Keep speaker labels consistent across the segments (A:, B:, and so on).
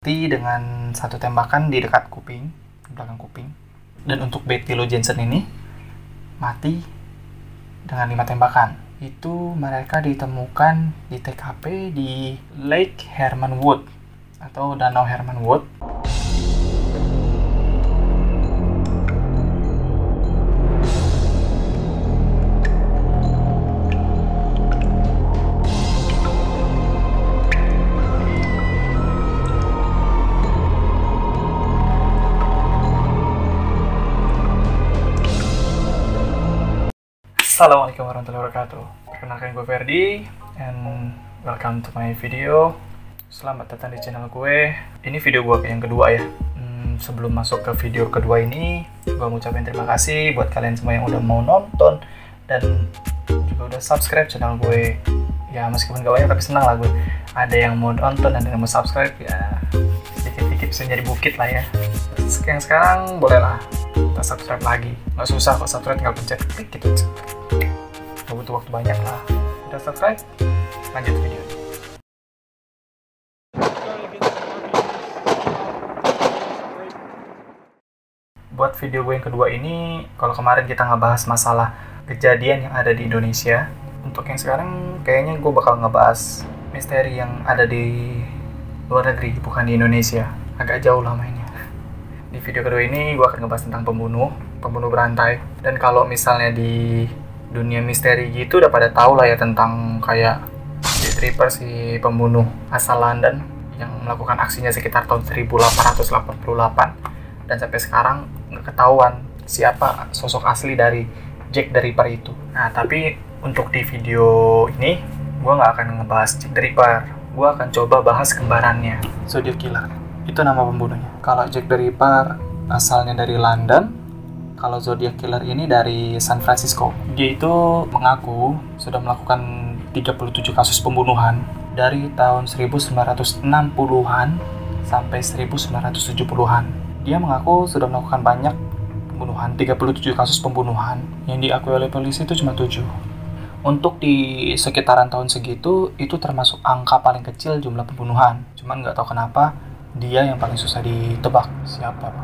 A: mati dengan satu tembakan di dekat kuping, di belakang kuping. Dan untuk Betty Lou Jensen ini mati dengan 5 tembakan. Itu mereka ditemukan di TKP di Lake Herman Wood atau Danau Herman Wood. Assalamualaikum warahmatullahi wabarakatuh. Perkenalkan gue Ferdi and welcome to my video. Selamat datang di channel gue. Ini video gue yang kedua ya. Sebelum masuk ke video kedua ini, gue mau ucapin terima kasih buat kalian semua yang udah mau nonton dan juga udah subscribe channel gue. Ya meskipun gak banyak tapi senang lah gue. Ada yang mau nonton dan ada yang mau subscribe ya. Dikit-dikit bisa jadi bukit lah ya. Yang sekarang boleh lah kita subscribe lagi. Nggak susah kok subscribe, tinggal pencet klik gitu. Gak butuh waktu banyak lah. Udah subscribe, lanjut video. Buat video gue yang kedua ini, kalau kemarin kita ngebahas masalah kejadian yang ada di Indonesia, untuk yang sekarang kayaknya gue bakal ngebahas misteri yang ada di luar negeri, bukan di Indonesia. Agak jauh lah mainnya. Di video kedua ini gue akan ngebahas tentang pembunuh berantai. Dan kalau misalnya di dunia misteri gitu udah pada tahu lah ya tentang kayak Jack Ripper, si pembunuh asal London yang melakukan aksinya sekitar tahun 1888 dan sampai sekarang nggak ketahuan siapa sosok asli dari Jack the Ripper itu. Nah tapi untuk di video ini gue nggak akan ngebahas Jack the Ripper, gue akan coba bahas kembarannya, Zodiac Killer. Itu nama pembunuhnya. Kalau Jack the Ripper asalnya dari London, kalau Zodiac Killer ini dari San Francisco. Dia itu mengaku sudah melakukan 37 kasus pembunuhan dari tahun 1960-an sampai 1970-an. Dia mengaku sudah melakukan banyak pembunuhan, 37 kasus pembunuhan. Yang diakui oleh polisi itu cuma 7. Untuk di sekitaran tahun segitu, itu termasuk angka paling kecil jumlah pembunuhan. Cuman nggak tahu kenapa, dia yang paling susah ditebak siapa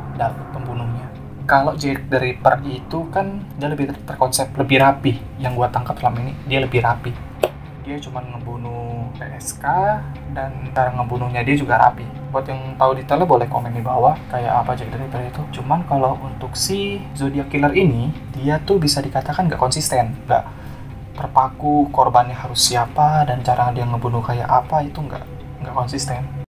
A: pembunuhnya. Kalau Jack the Ripper itu kan dia lebih terkonsep, lebih rapi. Yang gua tangkap selama ini, dia lebih rapi. Dia cuma ngebunuh PSK dan cara ngebunuhnya dia juga rapi. Buat yang tahu detailnya boleh komen di bawah kayak apa Jack the Ripper itu. Cuman kalau untuk si Zodiac Killer ini, dia tuh bisa dikatakan nggak konsisten, nggak terpaku korbannya harus siapa dan cara dia ngebunuh kayak apa itu nggak konsisten.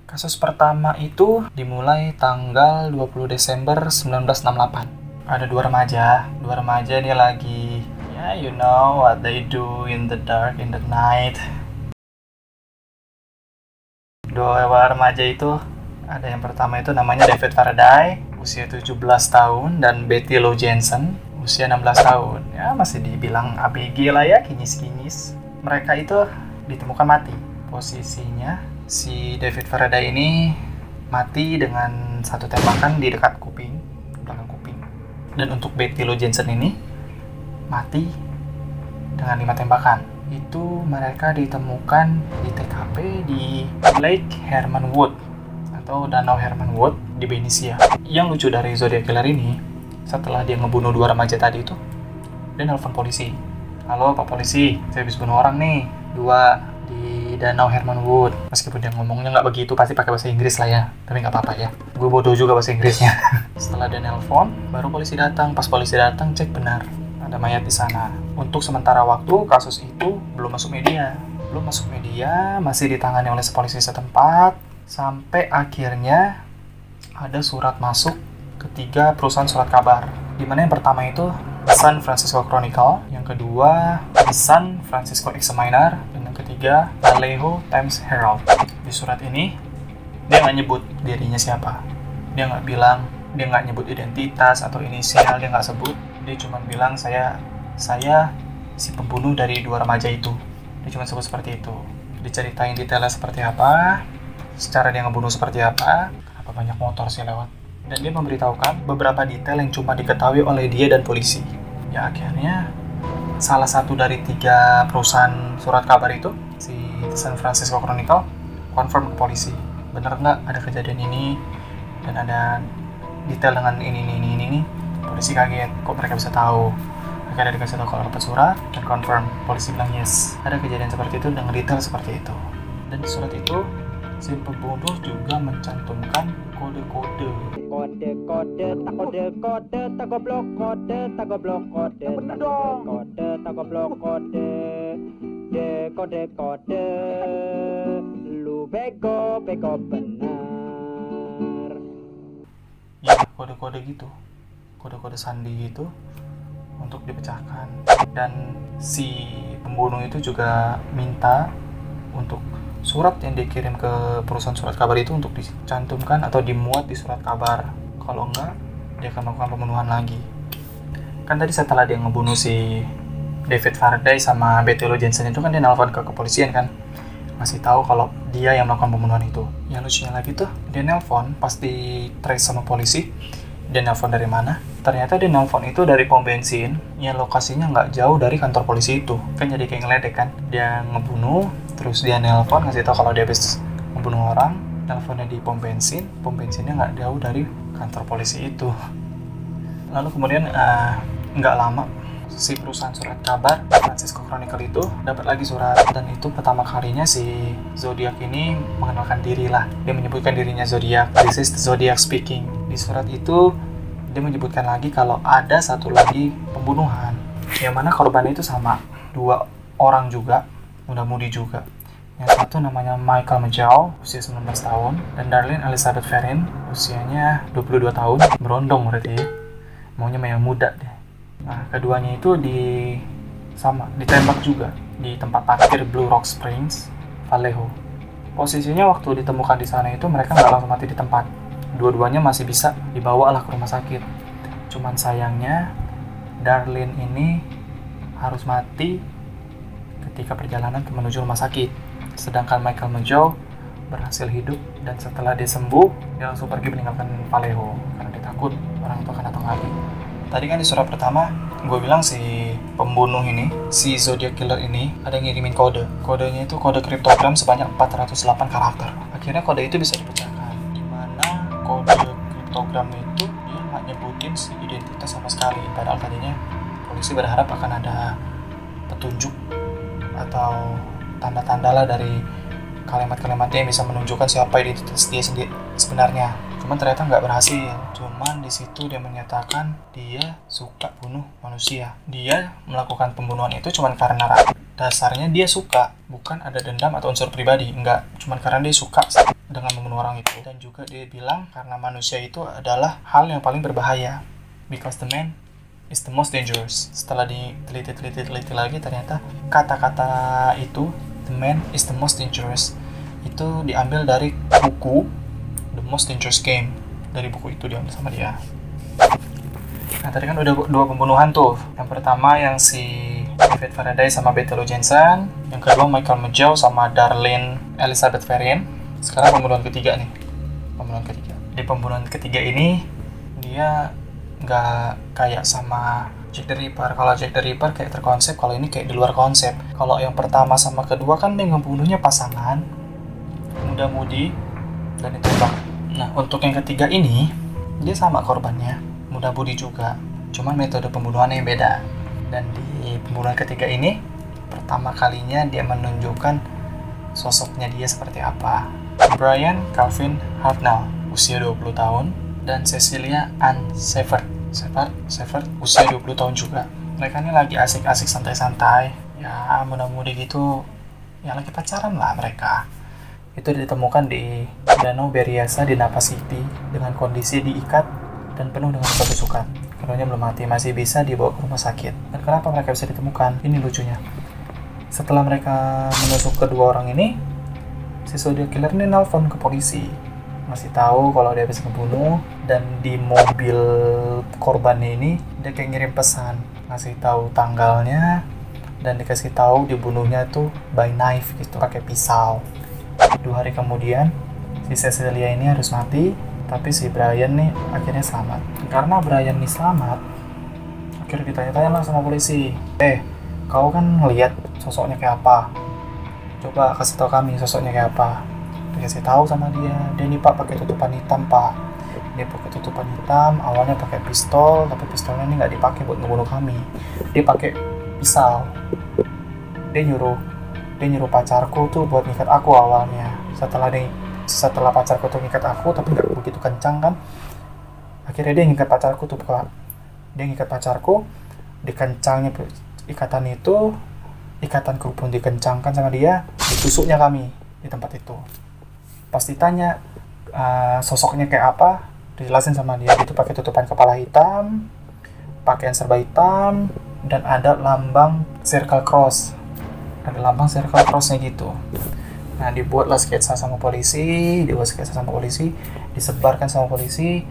A: Kasus pertama itu dimulai tanggal 20 Desember 1968. Ada dua remaja dia lagi, ya you know what they do in the dark, in the night. Dua remaja itu, ada yang pertama itu namanya David Faraday, usia 17 tahun, dan Betty Lou Jensen, usia 16 tahun. Ya masih dibilang ABG lah ya, kinyis-kinyis. Mereka itu ditemukan mati. Posisinya si David Faraday ini mati dengan satu tembakan di dekat kuping, belakang kuping. Dan untuk Betty Lou Jensen ini mati dengan 5 tembakan. Itu mereka ditemukan di TKP di Lake Herman Wood atau Danau Herman Wood di Benicia. Yang lucu dari Zodiac Killer ini, setelah dia ngebunuh 2 remaja tadi itu, dia nelfon polisi. Halo Pak Polisi, saya habis bunuh orang nih, 2 di Danau Herman Wood. Meskipun dia ngomongnya nggak begitu, pasti pakai bahasa Inggris lah ya. Tapi nggak apa-apa ya. Gue bodoh juga bahasa Inggrisnya. Setelah dia nelpon, baru polisi datang. Pas polisi datang, cek benar ada mayat di sana. Untuk sementara waktu, kasus itu belum masuk media. Masih ditangani oleh polisi setempat. Sampai akhirnya ada surat masuk ke 3 perusahaan surat kabar. Dimana yang pertama itu San Francisco Chronicle, yang kedua San Francisco Examiner, dan yang ketiga Vallejo Times Herald. Di surat ini dia nggak nyebut dirinya siapa, dia nggak nyebut identitas atau inisial, dia nggak sebut. Dia cuma bilang saya si pembunuh dari 2 remaja itu. Dia cuma sebut seperti itu. Diceritain detailnya seperti apa, secara dia ngebunuh seperti apa banyak motor sih lewat. Dan dia memberitahukan beberapa detail yang cuma diketahui oleh dia dan polisi. Ya akhirnya salah satu dari 3 perusahaan surat kabar itu, si San Francisco Chronicle, confirm ke polisi, bener nggak ada kejadian ini dan ada detail dengan ini. Polisi kaget, kok mereka bisa tahu. Akhirnya dikasih tahu kalau dapat surat dan confirm. Polisi bilang yes, ada kejadian seperti itu dengan detail seperti itu. Dan di surat itu si pembunuh juga mencantumkan kode-kode.
B: Kode tak goblok kode bener dong. Kode tak goblok kode lu bego benar.
A: Ya, kode-kode gitu, kode-kode sandi gitu untuk dipecahkan. Dan si pembunuh itu juga minta untuk surat yang dikirim ke perusahaan surat kabar itu untuk dicantumkan atau dimuat di surat kabar. Kalau enggak, dia akan melakukan pembunuhan lagi. Kan tadi setelah dia ngebunuh si David Faraday sama Bettelo Jensen itu kan dia nelpon ke kepolisian kan, ngasih tahu kalau dia yang melakukan pembunuhan itu. Yang lucunya lagi tuh, dia nelpon pas di trace sama polisi. Dia nelpon dari mana? Ternyata dia nelpon itu dari pom bensin yang lokasinya nggak jauh dari kantor polisi itu. Kan jadi kayak ngeledek kan. Dia ngebunuh, terus dia nelpon ngasih tahu kalau dia habis membunuh orang. Nelponnya di pom bensinnya nggak jauh dari kantor polisi itu. Lalu kemudian nggak lama si perusahaan surat kabar Francisco Chronicle itu dapat lagi surat, dan itu pertama kalinya si Zodiac ini mengenalkan diri lah. Dia menyebutkan dirinya Zodiac. This is the Zodiac speaking. Di surat itu dia menyebutkan lagi kalau ada satu lagi pembunuhan yang mana korbannya itu sama, 2 orang juga, muda-mudi juga. Yang satu namanya Michael Mageau, usia 19 tahun, dan Darlene Elizabeth Ferrin, usianya 22 tahun, berondong berarti, maunya yang muda deh. Nah, keduanya itu ditembak juga di tempat parkir Blue Rock Springs, Vallejo. Posisinya waktu ditemukan di sana itu mereka nggak langsung mati di tempat. Dua-duanya masih bisa dibawa lah ke rumah sakit. Cuman sayangnya Darlene ini harus mati ketika perjalanan menuju rumah sakit. Sedangkan Michael Mageau berhasil hidup, dan setelah dia sembuh, dia langsung pergi meninggalkan Vallejo karena dia takut orang itu akan datang lagi. Tadi kan di surat pertama gue bilang si pembunuh ini, si Zodiac Killer ini ada ngirimin kode. Kodenya itu kode kriptogram sebanyak 408 karakter. Akhirnya kode itu bisa dipecahkan, dimana kode kriptogram itu dia nggak nyebutin si identitas sama sekali. Padahal tadinya polisi berharap akan ada petunjuk atau tanda-tanda lah dari kalimat-kalimatnya yang bisa menunjukkan siapa identitas dia sendiri sebenarnya. Cuman ternyata nggak berhasil. Cuman di situ dia menyatakan dia suka bunuh manusia. Dia melakukan pembunuhan itu cuman karena dasarnya dia suka, bukan ada dendam atau unsur pribadi. Enggak, cuman karena dia suka dengan membunuh orang itu. Dan juga dia bilang karena manusia itu adalah hal yang paling berbahaya, because the man is the most dangerous. Setelah diteliti lagi, ternyata kata-kata itu, the man is the most dangerous, itu diambil dari buku The Most Dangerous Game. Dari buku itu diambil sama dia. Nah, tadi kan udah 2 pembunuhan tuh. Yang pertama yang si David Faraday sama Bettelo Jensen. Yang kedua Michael Mageau sama Darlene Elizabeth Ferrin. Sekarang pembunuhan ketiga nih. Di pembunuhan ketiga ini dia nggak kayak sama Jack the Ripper. Kalau Jack the Ripper kayak terkonsep, kalau ini kayak di luar konsep. Kalau yang pertama sama kedua kan dia ngebunuhnya pasangan, muda-mudi, dan ditembak. Nah, untuk yang ketiga ini dia sama korbannya, muda-mudi juga, cuman metode pembunuhannya yang beda. Dan di pembunuhan ketiga ini pertama kalinya dia menunjukkan sosoknya dia seperti apa. Brian Calvin Hartnell, usia 20 tahun, dan Cecilia Ann Shepard, usia 20 tahun juga. Mereka ini lagi asik-asik santai-santai, ya muda-mudi gitu, ya lagi pacaran lah mereka. Itu ditemukan di Danau Berryessa di Napa City dengan kondisi diikat dan penuh dengan luka tusukan. Keduanya belum mati, masih bisa dibawa ke rumah sakit. Dan kenapa mereka bisa ditemukan? Ini lucunya. Setelah mereka menusuk kedua orang ini, si Zodiac Killer ini nelpon ke polisi, masih tahu kalau dia habis ngebunuh. Dan di mobil korbannya ini dia kayak ngirim pesan, ngasih tahu tanggalnya, dan dikasih tahu dibunuhnya tuh by knife gitu, pakai pisau. 2 hari kemudian si Cecilia ini harus mati, tapi si Brian nih akhirnya selamat. Karena Brian nih selamat, akhirnya ditanya-tanya lah sama polisi, kau kan ngelihat sosoknya kayak apa, coba kasih tahu kami sosoknya kayak apa. Dikasih tahu sama dia nih pak pakai tutupan hitam pak. Dia pakai tutupan hitam, awalnya pakai pistol, tapi pistolnya ini nggak dipakai buat ngebunuh kami. Dia pakai pisau. Dia nyuruh pacarku tuh buat ngikat aku awalnya. Setelah pacarku tuh ngikat aku, tapi nggak begitu kencang kan. Akhirnya dia ngikat pacarku tuh pak. Dia ngikat pacarku, dikencangnya ikatan kerupuk dikencangkan sama dia, ditusuknya kami di tempat itu. Pas ditanya sosoknya kayak apa, dijelasin sama dia itu pakai tutupan kepala hitam, pakaian serba hitam, dan ada lambang circle cross. Ada lambang circle crossnya gitu. Nah, dibuatlah sketsa sama polisi, disebarkan sama polisi.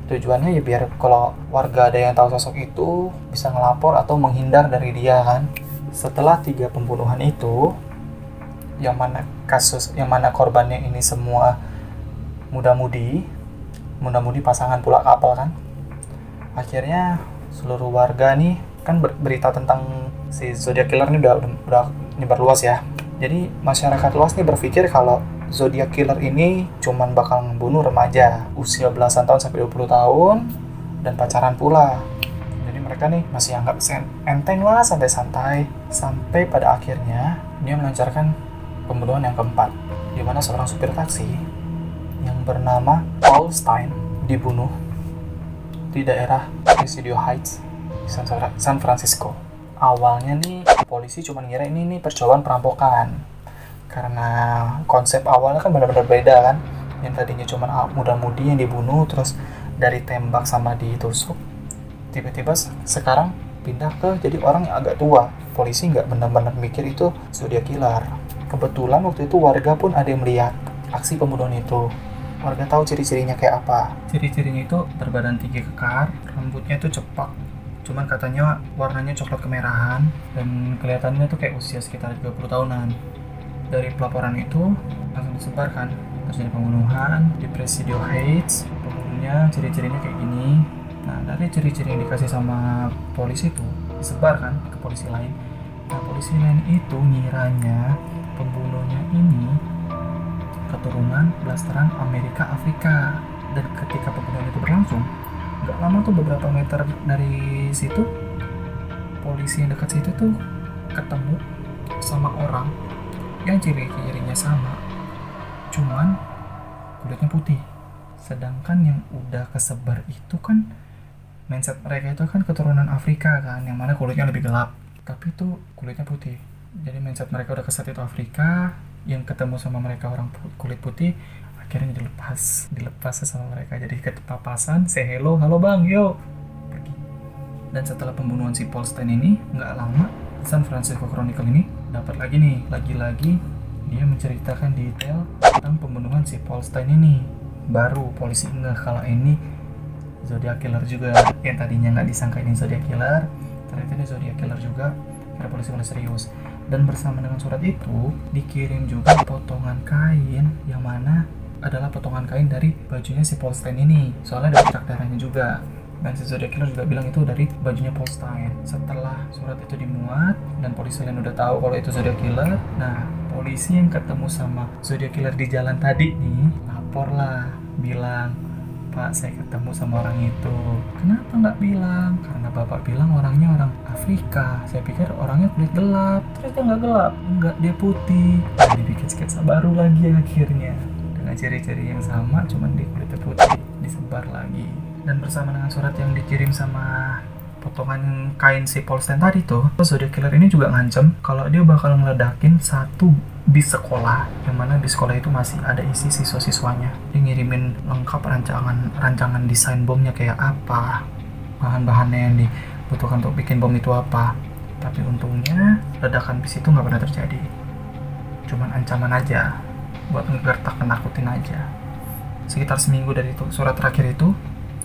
A: Tujuannya ya biar kalau warga ada yang tahu sosok itu bisa ngelapor atau menghindar dari dia kan. Setelah 3 pembunuhan itu, yang mana korbannya ini semua muda-mudi pasangan pula kapal kan. Akhirnya seluruh warga nih kan berita tentang si Zodiac Killer ini udah nyebar luas ya. Jadi masyarakat luas nih berpikir kalau Zodiac Killer ini cuman bakal membunuh remaja usia belasan tahun sampai 20 tahun dan pacaran pula. Jadi mereka nih masih anggap enteng lah, santai-santai, sampai pada akhirnya dia melancarkan pembunuhan yang keempat, di mana seorang supir taksi yang bernama Paul Stine dibunuh di daerah Presidio Heights, San Francisco. Awalnya nih polisi cuma ngira ini percobaan perampokan, karena konsep awalnya kan benar-benar beda kan. Yang tadinya cuma muda-mudi yang dibunuh, terus dari tembak sama ditusuk, tiba-tiba sekarang pindah ke jadi orang yang agak tua. Polisi nggak benar-benar mikir itu Zodiac Killer. Kebetulan waktu itu warga pun ada yang melihat aksi pembunuhan itu. Warga tahu ciri-cirinya kayak apa. Ciri-cirinya itu berbadan tinggi kekar, rambutnya itu cepak, cuman katanya warnanya coklat kemerahan, dan kelihatannya tuh kayak usia sekitar 30 tahunan. Dari pelaporan itu langsung disebarkan terjadi pembunuhan di Presidio Heights. Pembunuhnya ciri-cirinya kayak gini. Nah, dari ciri-ciri yang dikasih sama polisi itu disebarkan ke polisi lain. Nah, polisi lain itu ngiranya pembunuhnya ini keturunan blasteran Amerika Afrika. Dan ketika pembunuhan itu berlangsung, nggak lama tuh beberapa meter dari situ, polisi yang dekat situ tuh ketemu sama orang yang ciri-cirinya sama, cuman kulitnya putih. Sedangkan yang udah kesebar itu kan mindset mereka itu kan keturunan Afrika kan, yang mana kulitnya lebih gelap, tapi itu kulitnya putih. Jadi mindset mereka udah keset itu Afrika, yang ketemu sama mereka orang kulit putih, akhirnya dilepas sama mereka. Jadi kepapasan, say hello bang, yo, pergi. Dan setelah pembunuhan si Paul Stine ini, nggak lama San Francisco Chronicle ini dapat lagi dia menceritakan detail tentang pembunuhan si Paul Stine ini. Baru polisi ngeh kalau ini Zodiac Killer juga. Yang tadinya nggak disangka ini Zodiac Killer, ternyata ini Zodiac Killer juga. Karena polisi mulai serius. Dan bersama dengan surat itu dikirim juga potongan kain, yang mana adalah potongan kain dari bajunya si Paul Stine ini. Soalnya ada bercak darahnya juga. Dan si Zodiac Killer juga bilang itu dari bajunya Paul Stine. Setelah surat itu dimuat dan polisi lain udah tahu kalau itu Zodiac Killer, nah polisi yang ketemu sama Zodiac Killer di jalan tadi nih lapor lah, bilang, Pak, saya ketemu sama orang itu. Kenapa nggak bilang? Karena bapak bilang orangnya orang Afrika. Saya pikir orangnya kulit gelap. Terus dia nggak gelap? Nggak, dia putih. Nah, dibikin sketsa baru lagi akhirnya dengan ciri-ciri yang sama, cuman di kulitnya putih, disebar lagi. Dan bersama dengan surat yang dikirim sama potongan kain si Paul Stine tadi tuh, Zodiac Killer ini juga ngancem kalau dia bakal ngeledakin satu bis sekolah, yang mana di sekolah itu masih ada isi siswa-siswanya. Dia ngirimin lengkap rancangan desain bomnya kayak apa, bahan-bahannya yang dibutuhkan untuk bikin bom itu apa. Tapi untungnya ledakan bis itu nggak pernah terjadi, cuman ancaman aja buat ngegertak, nakutin aja. Sekitar seminggu dari itu surat terakhir itu,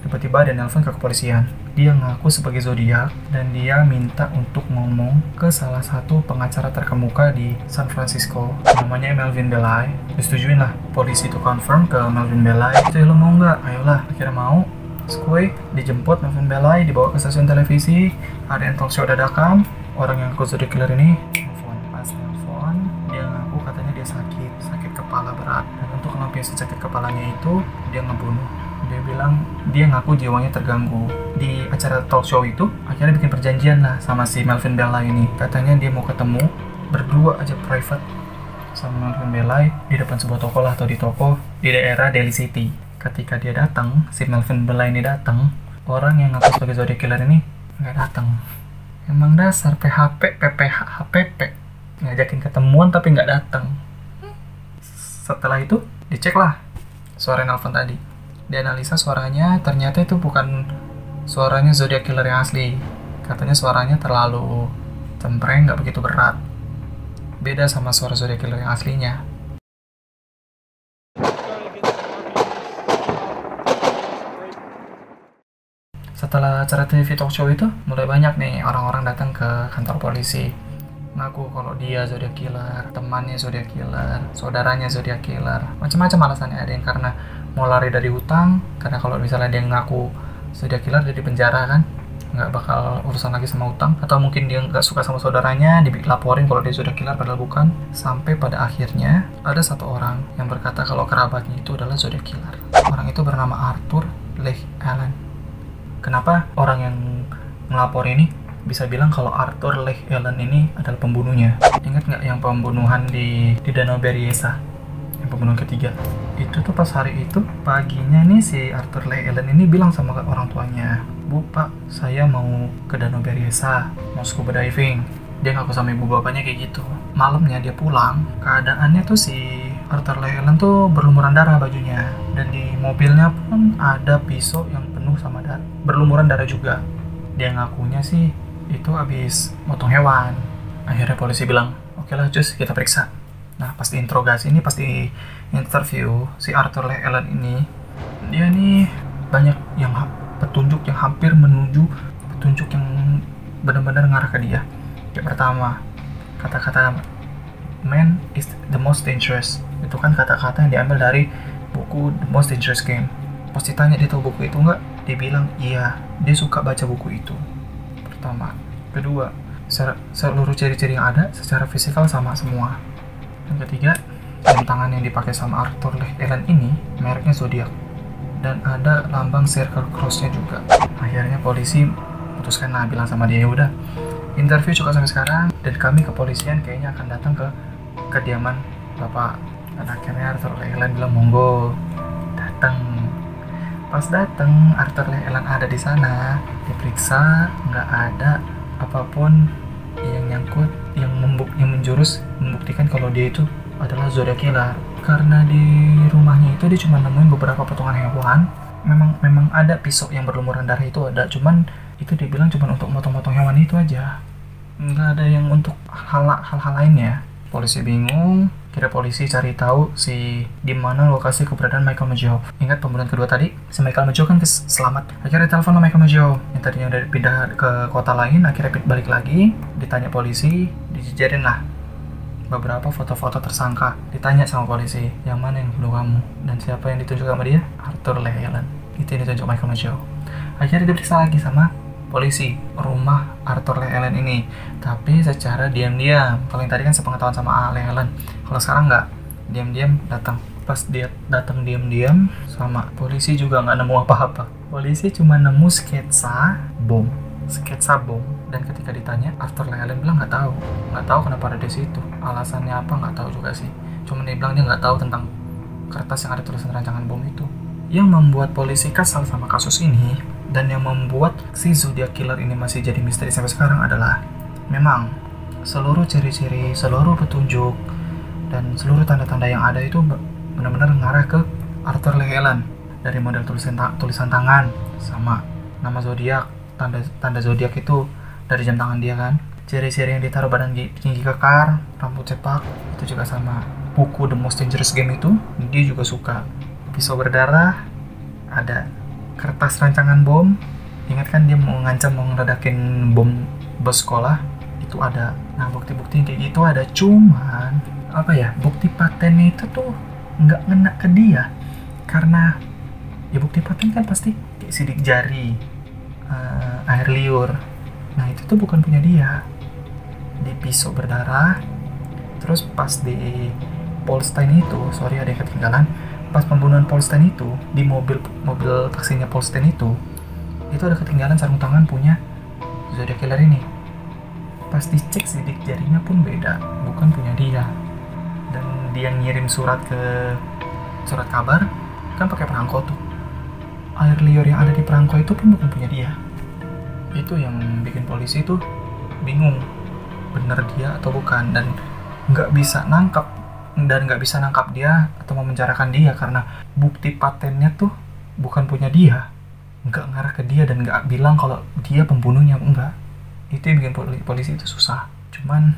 A: tiba-tiba ada nelpon ke kepolisian. Dia ngaku sebagai Zodiac dan dia minta untuk ngomong ke salah satu pengacara terkemuka di San Francisco, namanya Melvin Belli. Disetujuin lah polisi itu confirm ke Melvin Belli. Itu lo mau nggak? Ayolah, akhirnya mau. Skuy dijemput Melvin Belli, dibawa ke stasiun televisi, ada talk show dadakan. orang yang ngaku zodiac killer ini telepon. Pas telepon, dia ngaku katanya dia sakit kepala berat, dan untuk melampiaskan sakit kepalanya itu dia ngebunuh. Dia bilang dia ngaku jiwanya terganggu. Di acara talk show itu akhirnya bikin perjanjian lah sama si Melvin Belli ini. Katanya dia mau ketemu berdua aja private sama Melvin Belli di depan sebuah toko lah, atau di toko di daerah Daly City. Ketika dia datang, si Melvin Belli ini datang, orang yang ngaku sebagai zodiac killer ini nggak datang. Emang dasar PHP, PPH, HPP, ngajakin ketemuan tapi nggak datang. Setelah itu dicek lah suara nelfon tadi. Dianalisa suaranya, ternyata itu bukan suaranya zodiac killer yang asli. Katanya suaranya terlalu cempreng, nggak begitu berat. Beda sama suara zodiac killer yang aslinya. Setelah acara TV talk show itu, mulai banyak nih orang-orang datang ke kantor polisi. Ngaku kalau dia zodiac killer, temannya zodiac killer, saudaranya zodiac killer. Macam-macam alasannya. Ada yang karena mau lari dari hutang, karena kalau misalnya dia ngaku zodiac killer jadi penjara kan, nggak bakal urusan lagi sama hutang. Atau mungkin dia nggak suka sama saudaranya, dilaporin kalau dia zodiac killer padahal bukan. Sampai pada akhirnya ada satu orang yang berkata kalau kerabatnya itu adalah zodiac killer. Orang itu bernama Arthur Leigh Allen. Kenapa orang yang ngelapor ini bisa bilang kalau Arthur Leigh Allen ini adalah pembunuhnya? Ingat nggak yang pembunuhan di Danau Berryessa, yang pembunuhan ketiga? Itu tuh pas hari itu paginya nih si Arthur Leigh Allen ini bilang sama orang tuanya, "Bu, Pak, saya mau ke Danau Berryessa, mau scuba diving." Dia ngaku sama ibu bapaknya kayak gitu. Malamnya dia pulang, keadaannya tuh si Arthur Leigh Allen tuh berlumuran darah bajunya, dan di mobilnya pun ada pisau yang penuh sama darah, berlumuran darah juga. Dia ngakunya sih itu habis motong hewan. Akhirnya polisi bilang, "Oke lah Jus, kita periksa." Nah, pas diinterogasi ini, pas di interview si Arthur Leigh Allen ini, dia nih banyak yang petunjuk yang hampir menuju petunjuk yang benar-benar ngarah ke dia. Yang pertama, kata-kata "man is the most dangerous" itu kan kata-kata yang diambil dari buku The Most Dangerous Game. Pas ditanya dia tahu buku itu nggak, dia bilang iya, dia suka baca buku itu. Pertama. Kedua, seluruh ciri-ciri yang ada secara fisikal sama semua. Yang ketiga, jam tangan yang dipakai sama Arthur Leigh Allen ini mereknya Zodiac, dan ada lambang circle cross-nya juga. Akhirnya polisi putuskan lah, bilang sama dia, udah interview cukup sampai sekarang, dan kami kepolisian kayaknya akan datang ke kediaman Bapak. Dan akhirnya Arthur Leigh Allen bilang monggo, datang. Pas datang, Arthur Leigh Allen ada di sana, diperiksa, nggak ada apapun yang nyangkut, yang menjurus membuktikan kalau dia itu adalah zodiac killer. Karena di rumahnya itu dia cuma nemuin beberapa potongan hewan. Memang ada pisau yang berlumuran darah itu ada, cuman itu dibilang cuma untuk motong-motong hewan itu aja, nggak ada yang untuk hal-hal lainnya. Polisi bingung, kira polisi cari tahu di mana lokasi keberadaan Michael Mageau. Ingat pembunuhan kedua tadi, si Michael Mageau kan selamat. Akhirnya telepon sama Michael Mageau yang tadinya udah pindah ke kota lain, akhirnya balik lagi. Ditanya polisi, dijejerin lah beberapa foto-foto tersangka. Ditanya sama polisi, yang mana yang bunuh kamu? Dan siapa yang ditunjuk sama dia? Arthur Leigh Allen. Itu yang ditunjuk Michael Mageau. Akhirnya diperiksa lagi sama polisi rumah Arthur Leigh Allen ini, tapi secara diam-diam. Kalau yang tadi kan sepengetahuan sama Leigh Allen, kalau sekarang nggak, diam-diam datang. Pas dia datang diam-diam, sama polisi juga nggak nemu apa-apa. Polisi cuma nemu sketsa bom, dan ketika ditanya, Arthur Leigh Allen bilang nggak tahu kenapa ada di situ. Alasannya apa nggak tahu juga sih. Cuma dia bilang dia nggak tahu tentang kertas yang ada tulisan rancangan bom itu. Yang membuat polisi kesal sama kasus ini, dan yang membuat si Zodiac Killer ini masih jadi misteri sampai sekarang adalah memang seluruh ciri-ciri, seluruh petunjuk, dan seluruh tanda-tanda yang ada itu benar-benar mengarah ke Arthur Leigh Allen. Dari model tulisan tangan, sama nama zodiak, tanda zodiak itu dari jam tangan dia kan. Ciri-ciri yang ditaruh badan tinggi kekar, rambut cepak, itu juga sama. Buku The Most Dangerous Game itu dia juga suka. Pisau berdarah, ada kertas rancangan bom. Ingat kan dia mau ngancam mau ngeledakin bom bus sekolah, itu ada. Nah, bukti-bukti kayak gitu ada, cuman apa ya, bukti patennya itu tuh nggak ngena ke dia. Karena ya bukti paten kan pasti kayak sidik jari, air liur. Nah, itu tuh bukan punya dia. di pisau berdarah. Terus pas di Polstein itu, sorry ada yang ketinggalan, pas pembunuhan Polstein itu di mobil taksinya Polstein itu ada ketinggalan sarung tangan punya Zodiac Killer ini. Pas dicek sidik jarinya pun beda, bukan punya dia. Dan dia ngirim surat kabar kan pakai perangko tuh. Air liur yang ada di perangko itu pun bukan punya dia. Itu yang bikin polisi itu bingung bener dia atau bukan, dan nggak bisa nangkap dia atau memenjarakan dia karena bukti patennya tuh bukan punya dia, nggak ngarah ke dia dan nggak bilang kalau dia pembunuhnya. Enggak, itu yang bikin polisi itu susah. Cuman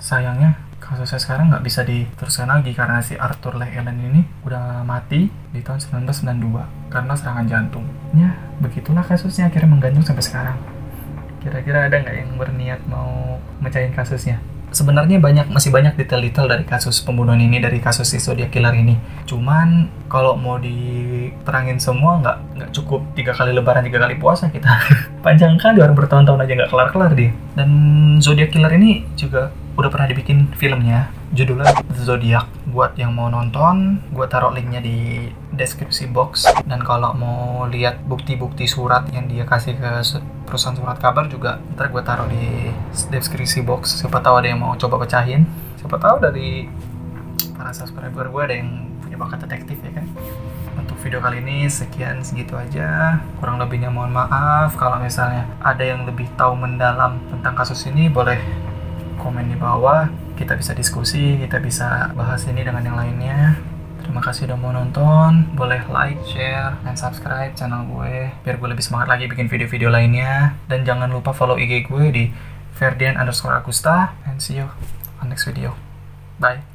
A: sayangnya kasusnya sekarang nggak bisa diteruskan lagi karena si Arthur Leigh Allen ini udah mati di tahun 1992 karena serangan jantung. Ya begitulah kasusnya, akhirnya menggantung sampai sekarang. Kira-kira ada nggak yang berniat mau mecahin kasusnya? Sebenarnya masih banyak detail-detail dari kasus pembunuhan ini, dari kasus si Zodiac Killer ini. Cuman kalau mau diterangin semua nggak cukup 3 kali lebaran 3 kali puasa kita. Panjang kali, orang bertahun-tahun aja nggak kelar-kelar dia. Dan Zodiac Killer ini juga udah pernah dibikin filmnya, judulnya Zodiac. Buat yang mau nonton, gue taruh linknya di deskripsi box. Dan kalau mau lihat bukti-bukti surat yang dia kasih ke perusahaan surat kabar juga, ntar gue taruh di deskripsi box. Siapa tahu ada yang mau coba pecahin. Siapa tahu dari para subscriber gue ada yang punya bakat detektif ya kan. Untuk video kali ini segitu aja. Kurang lebihnya mohon maaf. Kalau misalnya ada yang lebih tahu mendalam tentang kasus ini, boleh komen di bawah, kita bisa diskusi, kita bisa bahas ini dengan yang lainnya. Terima kasih udah mau nonton, boleh like, share, dan subscribe channel gue biar gue lebih semangat lagi bikin video-video lainnya. Dan jangan lupa follow IG gue di Ferdian_Agusta, and see you on next video. Bye.